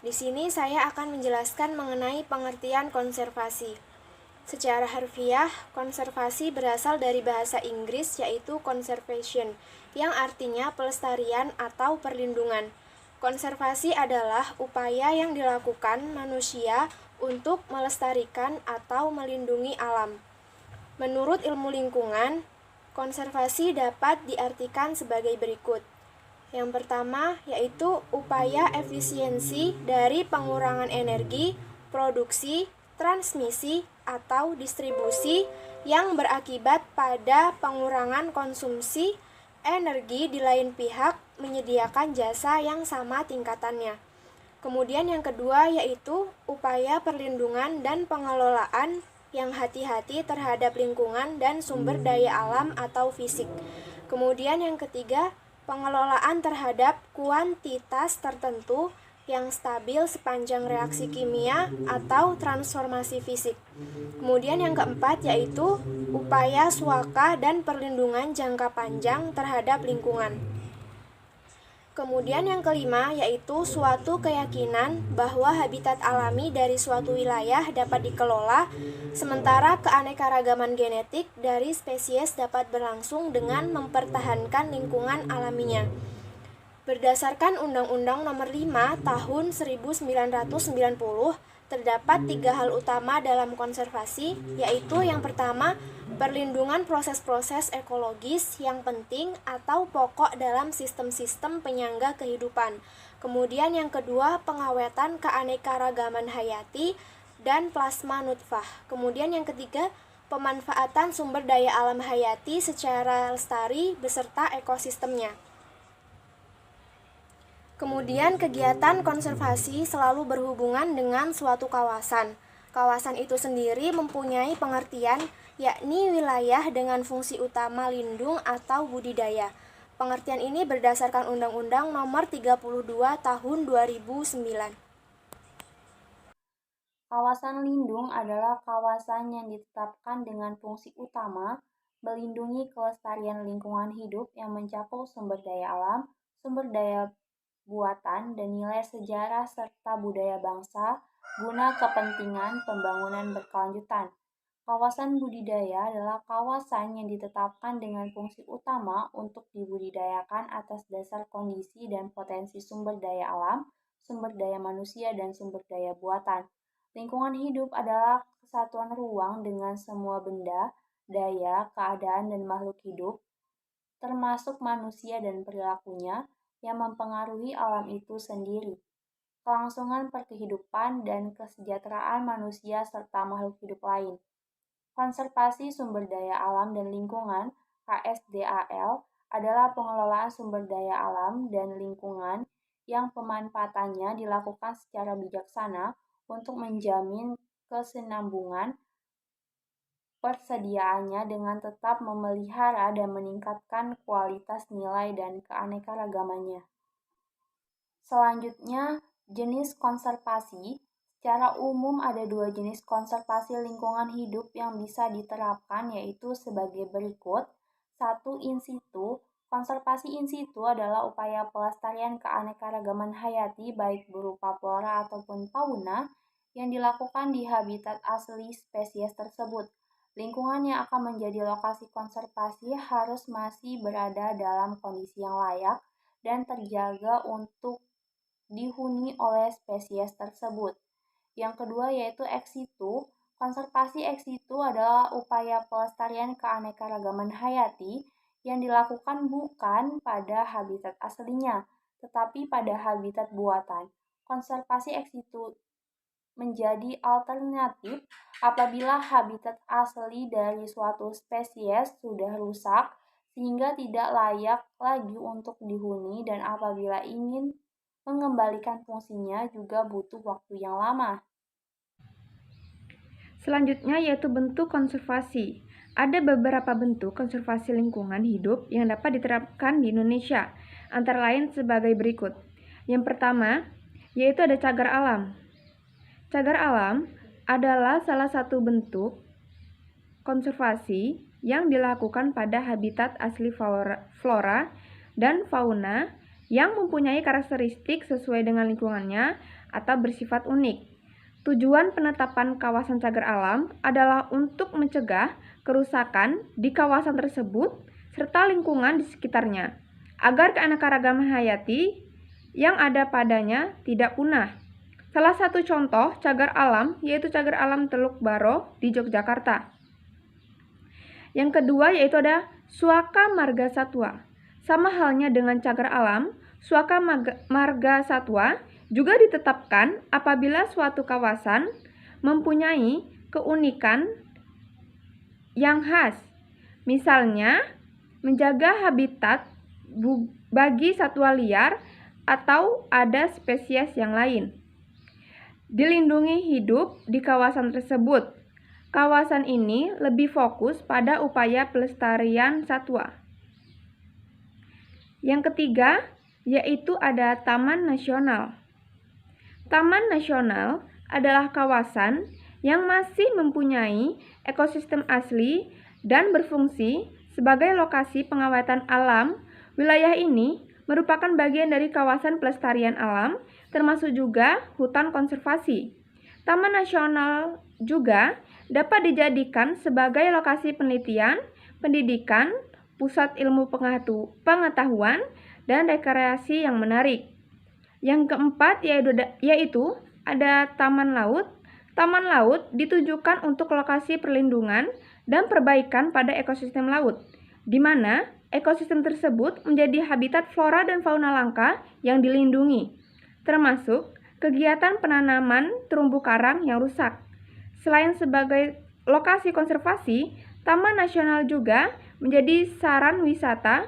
Di sini saya akan menjelaskan mengenai pengertian konservasi. Secara harfiah, konservasi berasal dari bahasa Inggris yaitu conservation, yang artinya pelestarian atau perlindungan. Konservasi adalah upaya yang dilakukan manusia untuk melestarikan atau melindungi alam. Menurut ilmu lingkungan, konservasi dapat diartikan sebagai berikut. Yang pertama yaitu upaya efisiensi dari pengurangan energi, produksi, transmisi, atau distribusi yang berakibat pada pengurangan konsumsi energi di lain pihak menyediakan jasa yang sama tingkatannya. Kemudian yang kedua yaitu upaya perlindungan dan pengelolaan yang hati-hati terhadap lingkungan dan sumber daya alam atau fisik. Kemudian yang ketiga, pengelolaan terhadap kuantitas tertentu yang stabil sepanjang reaksi kimia atau transformasi fisik. Kemudian yang keempat yaitu upaya suaka dan perlindungan jangka panjang terhadap lingkungan. Kemudian yang kelima yaitu suatu keyakinan bahwa habitat alami dari suatu wilayah dapat dikelola, sementara keanekaragaman genetik dari spesies dapat berlangsung dengan mempertahankan lingkungan alaminya. Berdasarkan Undang-Undang Nomor 5 Tahun 1990, terdapat 3 hal utama dalam konservasi, yaitu yang pertama, perlindungan proses-proses ekologis yang penting atau pokok dalam sistem-sistem penyangga kehidupan. Kemudian yang kedua, pengawetan keanekaragaman hayati dan plasma nutfah. Kemudian yang ketiga, pemanfaatan sumber daya alam hayati secara lestari beserta ekosistemnya. Kemudian kegiatan konservasi selalu berhubungan dengan suatu kawasan. Kawasan itu sendiri mempunyai pengertian, yakni wilayah dengan fungsi utama lindung atau budidaya. Pengertian ini berdasarkan Undang-Undang Nomor 32 Tahun 2009. Kawasan lindung adalah kawasan yang ditetapkan dengan fungsi utama melindungi kelestarian lingkungan hidup yang mencakup sumber daya alam, sumber daya buatan, dan nilai sejarah serta budaya bangsa guna kepentingan pembangunan berkelanjutan. Kawasan budidaya adalah kawasan yang ditetapkan dengan fungsi utama untuk dibudidayakan atas dasar kondisi dan potensi sumber daya alam, sumber daya manusia, dan sumber daya buatan. Lingkungan hidup adalah kesatuan ruang dengan semua benda, daya, keadaan, dan makhluk hidup, termasuk manusia dan perilakunya, yang mempengaruhi alam itu sendiri, kelangsungan perkehidupan dan kesejahteraan manusia serta makhluk hidup lain. Konservasi sumber daya alam dan lingkungan (KSDAL) adalah pengelolaan sumber daya alam dan lingkungan yang pemanfaatannya dilakukan secara bijaksana untuk menjamin kesinambungan persediaannya dengan tetap memelihara dan meningkatkan kualitas nilai dan keanekaragamannya. Selanjutnya, jenis konservasi. Secara umum ada 2 jenis konservasi lingkungan hidup yang bisa diterapkan, yaitu sebagai berikut. 1. In situ. Konservasi in situ adalah upaya pelestarian keanekaragaman hayati baik berupa flora ataupun fauna yang dilakukan di habitat asli spesies tersebut. Lingkungan yang akan menjadi lokasi konservasi harus masih berada dalam kondisi yang layak dan terjaga untuk dihuni oleh spesies tersebut. Yang kedua yaitu ex situ. Konservasi ex situ adalah upaya pelestarian keanekaragaman hayati yang dilakukan bukan pada habitat aslinya, tetapi pada habitat buatan. Konservasi ex situ menjadi alternatif apabila habitat asli dari suatu spesies sudah rusak sehingga tidak layak lagi untuk dihuni, dan apabila ingin mengembalikan fungsinya juga butuh waktu yang lama. Selanjutnya yaitu bentuk konservasi. Ada beberapa bentuk konservasi lingkungan hidup yang dapat diterapkan di Indonesia, antara lain sebagai berikut. Yang pertama, yaitu ada cagar alam. Cagar alam adalah salah satu bentuk konservasi yang dilakukan pada habitat asli flora dan fauna yang mempunyai karakteristik sesuai dengan lingkungannya atau bersifat unik. Tujuan penetapan kawasan cagar alam adalah untuk mencegah kerusakan di kawasan tersebut serta lingkungan di sekitarnya, agar keanekaragaman hayati yang ada padanya tidak punah. Salah satu contoh cagar alam yaitu cagar alam Teluk Baro di Yogyakarta. Yang kedua yaitu ada Suaka Marga Satwa. Sama halnya dengan cagar alam, Suaka Marga Satwa juga ditetapkan apabila suatu kawasan mempunyai keunikan yang khas. Misalnya, menjaga habitat bagi satwa liar atau ada spesies yang lain. Dilindungi hidup di kawasan tersebut. Kawasan ini lebih fokus pada upaya pelestarian satwa. Yang ketiga, yaitu ada Taman Nasional. Taman Nasional adalah kawasan yang masih mempunyai ekosistem asli dan berfungsi sebagai lokasi pengawatan alam. Wilayah ini merupakan bagian dari kawasan pelestarian alam, termasuk juga hutan konservasi. Taman Nasional juga dapat dijadikan sebagai lokasi penelitian, pendidikan, pusat ilmu pengetahuan, dan rekreasi yang menarik. Yang keempat yaitu ada Taman Laut. Taman laut ditujukan untuk lokasi perlindungan dan perbaikan pada ekosistem laut, di mana ekosistem tersebut menjadi habitat flora dan fauna langka yang dilindungi, termasuk kegiatan penanaman terumbu karang yang rusak. Selain sebagai lokasi konservasi, Taman Nasional juga menjadi saran wisata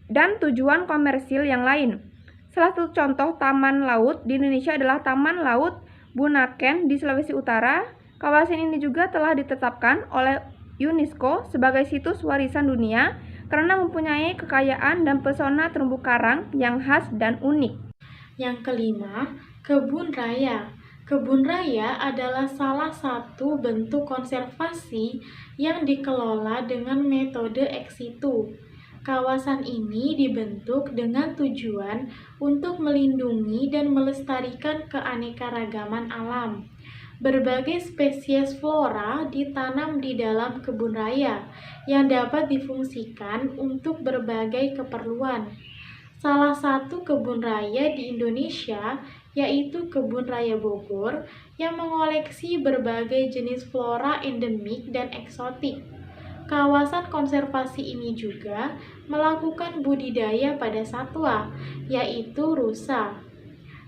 dan tujuan komersil yang lain. Salah satu contoh taman laut di Indonesia adalah Taman Laut Bunaken di Sulawesi Utara. Kawasan ini juga telah ditetapkan oleh UNESCO sebagai situs warisan dunia karena mempunyai kekayaan dan pesona terumbu karang yang khas dan unik. Yang kelima, kebun raya. Kebun raya adalah salah satu bentuk konservasi yang dikelola dengan metode ex situ. Kawasan ini dibentuk dengan tujuan untuk melindungi dan melestarikan keanekaragaman alam. Berbagai spesies flora ditanam di dalam kebun raya yang dapat difungsikan untuk berbagai keperluan. Salah satu kebun raya di Indonesia yaitu Kebun Raya Bogor yang mengoleksi berbagai jenis flora endemik dan eksotik. Kawasan konservasi ini juga melakukan budidaya pada satwa, yaitu rusa.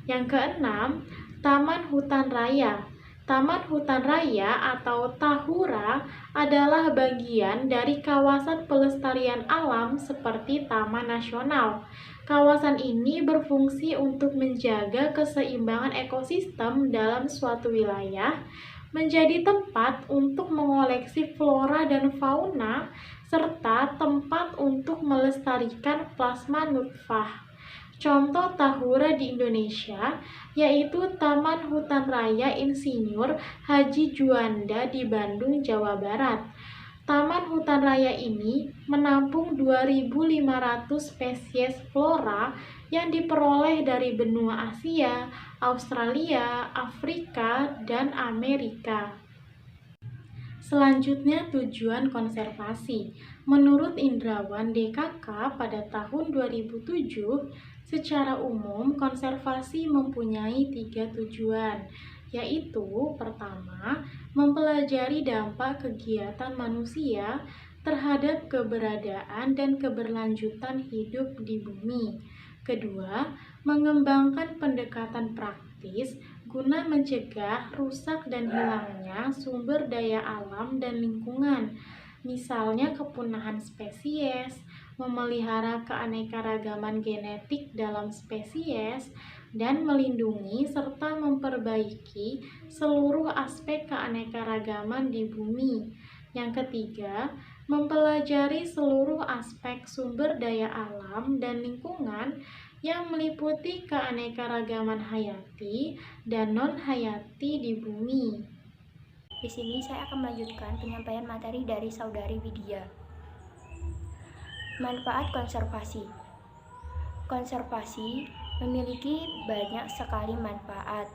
Yang keenam, Taman Hutan Raya. Taman Hutan Raya atau Tahura adalah bagian dari kawasan pelestarian alam seperti Taman Nasional. Kawasan ini berfungsi untuk menjaga keseimbangan ekosistem dalam suatu wilayah, menjadi tempat untuk mengoleksi flora dan fauna, serta tempat untuk melestarikan plasma nutfah. Contoh Tahura di Indonesia yaitu Taman Hutan Raya Insinyur Haji Juanda di Bandung, Jawa Barat. Taman Hutan Raya ini menampung 2.500 spesies flora yang diperoleh dari benua Asia, Australia, Afrika, dan Amerika. Selanjutnya, tujuan konservasi. Menurut Indrawan DKK pada tahun 2007, secara umum konservasi mempunyai 3 tujuan, yaitu pertama, mempelajari dampak kegiatan manusia terhadap keberadaan dan keberlanjutan hidup di bumi. Kedua, mengembangkan pendekatan praktis guna mencegah rusak dan hilangnya sumber daya alam dan lingkungan, misalnya kepunahan spesies, memelihara keanekaragaman genetik dalam spesies, dan melindungi serta memperbaiki seluruh aspek keanekaragaman di bumi. Yang ketiga, mempelajari seluruh aspek sumber daya alam dan lingkungan yang meliputi keanekaragaman hayati dan non-hayati di bumi. Di sini saya akan melanjutkan penyampaian materi dari Saudari Widya. Manfaat konservasi. konservasi memiliki banyak sekali manfaat.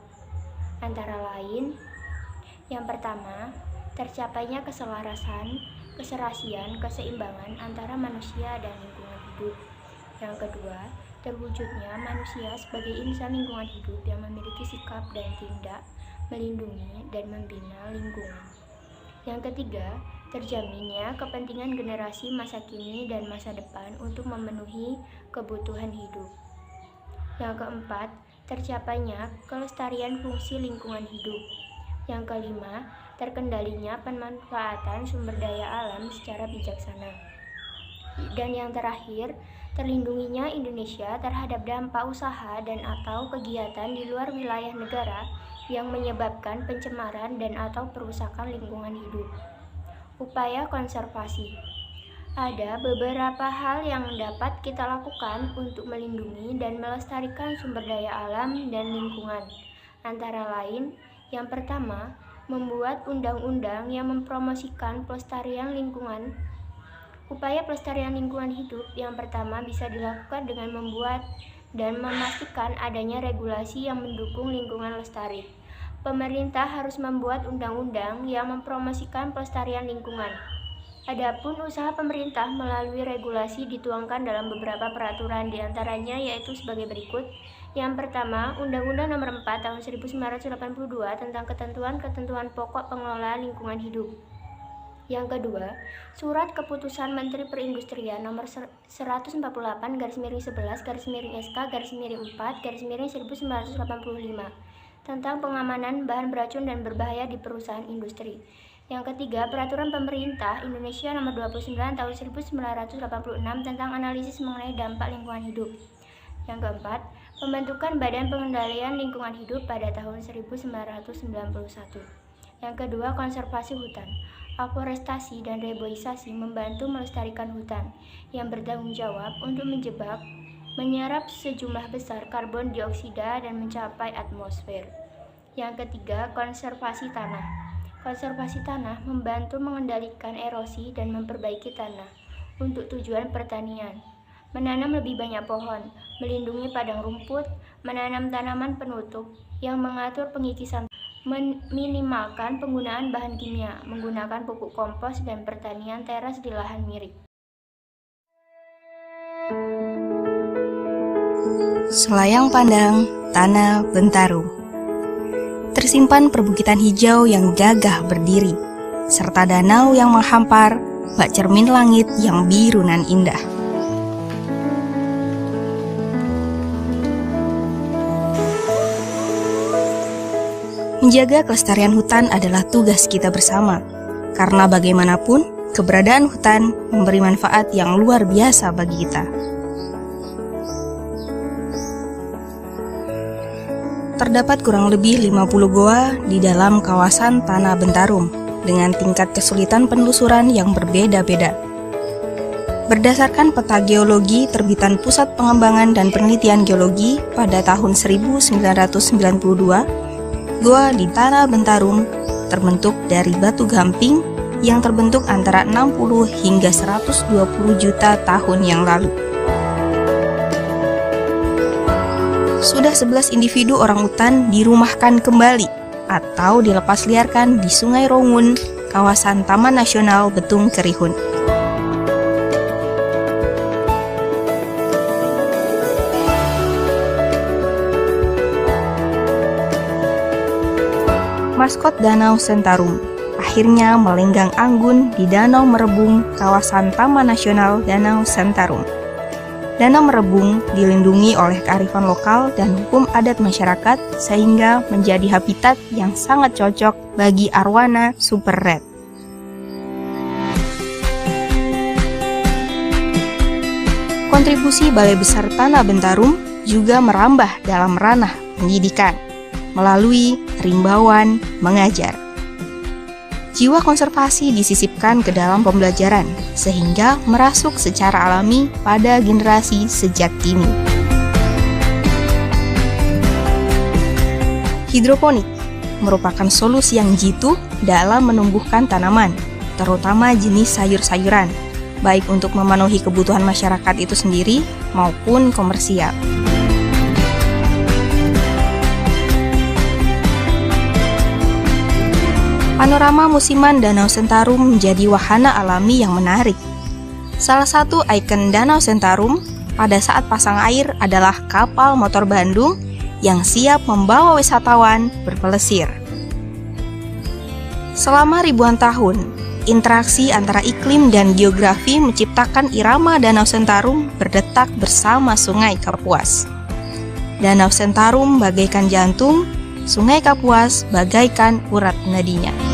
Antara lain, yang pertama, tercapainya keselarasan, keserasian, keseimbangan antara manusia dan lingkungan hidup. Yang kedua, terwujudnya manusia sebagai insan lingkungan hidup yang memiliki sikap dan tindak melindungi dan membina lingkungan. Yang ketiga, terjaminnya kepentingan generasi masa kini dan masa depan untuk memenuhi kebutuhan hidup. Yang keempat, tercapainya kelestarian fungsi lingkungan hidup. Yang kelima, terkendalinya pemanfaatan sumber daya alam secara bijaksana. Dan yang terakhir, terlindunginya Indonesia terhadap dampak usaha dan atau kegiatan di luar wilayah negara yang menyebabkan pencemaran dan atau perusakan lingkungan hidup. Upaya konservasi. Ada beberapa hal yang dapat kita lakukan untuk melindungi dan melestarikan sumber daya alam dan lingkungan. Antara lain, yang pertama, membuat undang-undang yang mempromosikan pelestarian lingkungan. Upaya pelestarian lingkungan hidup yang pertama bisa dilakukan dengan membuat dan memastikan adanya regulasi yang mendukung lingkungan lestari. Pemerintah harus membuat undang-undang yang mempromosikan pelestarian lingkungan. Adapun usaha pemerintah melalui regulasi dituangkan dalam beberapa peraturan, diantaranya yaitu sebagai berikut. Yang pertama, Undang-Undang Nomor 4 Tahun 1982 tentang ketentuan-ketentuan pokok pengelolaan lingkungan hidup. Yang kedua, Surat Keputusan Menteri Perindustrian Nomor 148-SK-4-1985 tentang pengamanan bahan beracun dan berbahaya di perusahaan industri. Yang ketiga, Peraturan Pemerintah Indonesia Nomor 29 Tahun 1986 tentang analisis mengenai dampak lingkungan hidup. Yang keempat, pembentukan Badan Pengendalian Lingkungan Hidup pada tahun 1991. Yang kedua, konservasi hutan. Aforestasi dan reboisasi membantu melestarikan hutan yang bertanggung jawab untuk menyerap sejumlah besar karbon dioksida dan mencapai atmosfer. Yang ketiga, konservasi tanah. Konservasi tanah membantu mengendalikan erosi dan memperbaiki tanah untuk tujuan pertanian. Menanam lebih banyak pohon, melindungi padang rumput, menanam tanaman penutup yang mengatur pengikisan, meminimalkan penggunaan bahan kimia, menggunakan pupuk kompos dan pertanian teras di lahan miring. Selayang pandang, Tanah Bentarum. Tersimpan perbukitan hijau yang gagah berdiri, serta danau yang menghampar, bak cermin langit yang biru nan indah. Menjaga kelestarian hutan adalah tugas kita bersama, karena bagaimanapun keberadaan hutan memberi manfaat yang luar biasa bagi kita. Terdapat kurang lebih 50 goa di dalam kawasan Tanah Bentarum dengan tingkat kesulitan penelusuran yang berbeda-beda. Berdasarkan peta geologi terbitan Pusat Pengembangan dan Penelitian Geologi pada tahun 1992, goa di Tanah Bentarum terbentuk dari batu gamping yang terbentuk antara 60 hingga 120 juta tahun yang lalu. Sudah 11 individu orangutan dirumahkan kembali atau dilepas liarkan di Sungai Rongun, kawasan Taman Nasional Betung Kerihun. Maskot Danau Sentarum akhirnya melenggang anggun di Danau Merebung, kawasan Taman Nasional Danau Sentarum. Danau Merebung dilindungi oleh kearifan lokal dan hukum adat masyarakat sehingga menjadi habitat yang sangat cocok bagi arwana super red. Kontribusi Balai Besar Tanah Bentarum juga merambah dalam ranah pendidikan melalui rimbawan mengajar. Jiwa konservasi disisipkan ke dalam pembelajaran sehingga merasuk secara alami pada generasi sejak dini. Hidroponik merupakan solusi yang jitu dalam menumbuhkan tanaman, terutama jenis sayur-sayuran. baik untuk memenuhi kebutuhan masyarakat itu sendiri maupun komersial. Panorama musiman Danau Sentarum menjadi wahana alami yang menarik. Salah satu ikon Danau Sentarum pada saat pasang air adalah kapal motor Bandung yang siap membawa wisatawan berpelesir. Selama ribuan tahun, interaksi antara iklim dan geografi menciptakan irama Danau Sentarum berdetak bersama Sungai Kapuas. Danau Sentarum bagaikan jantung, Sungai Kapuas bagaikan urat nadinya.